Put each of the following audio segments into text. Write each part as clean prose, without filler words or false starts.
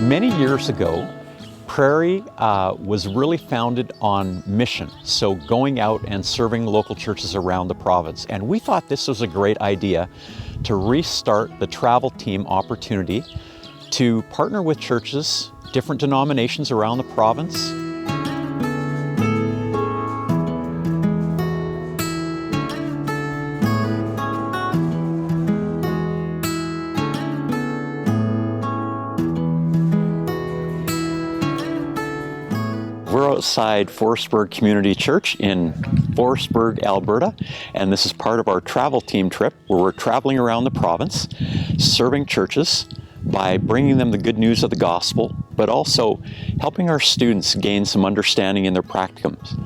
Many years ago, Prairie was really founded on mission, so going out and serving local churches around the province. And we thought this was a great idea to restart the travel team opportunity to partner with churches, different denominations around the province. We're outside Forestburg Community Church in Forestburg, Alberta, and this is part of our travel team trip where we're traveling around the province, serving churches by bringing them the good news of the gospel, but also helping our students gain some understanding in their practicums.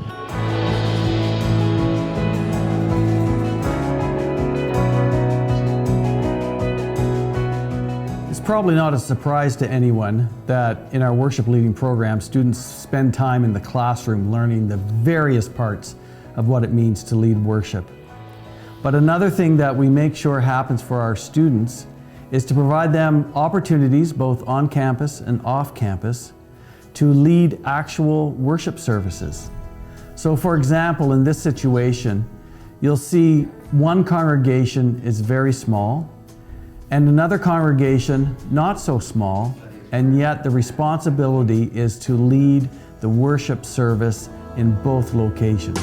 It's probably not a surprise to anyone that in our worship leading program, students spend time in the classroom learning the various parts of what it means to lead worship. But another thing that we make sure happens for our students is to provide them opportunities, both on campus and off campus, to lead actual worship services. So for example, in this situation, you'll see one congregation is very small, and another congregation not so small, and yet the responsibility is to lead the worship service in both locations.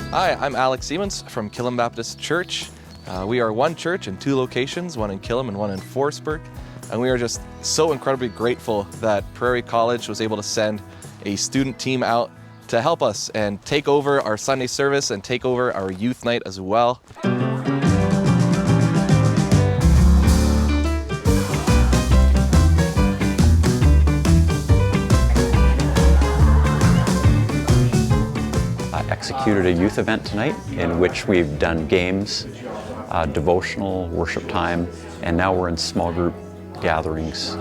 Hi, I'm Alex Siemens from Killam Baptist Church. We are one church in two locations, one in Killam and one in Forestburg. And we are just so incredibly grateful that Prairie College was able to send a student team out to help us and take over our Sunday service and take over our youth night as well. I executed a youth event tonight in which we've done games, devotional, worship time, and now we're in small group gatherings.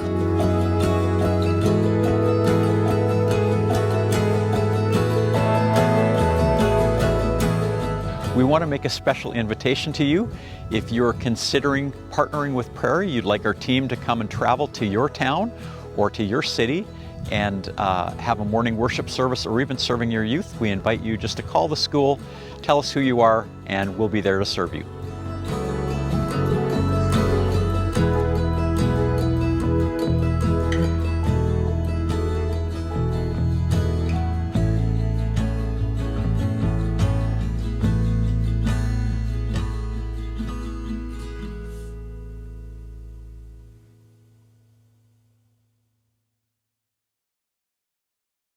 We want to make a special invitation to you. If you're considering partnering with Prairie, you'd like our team to come and travel to your town or to your city and have a morning worship service or even serving your youth, we invite you just to call the school, tell us who you are, and we'll be there to serve you.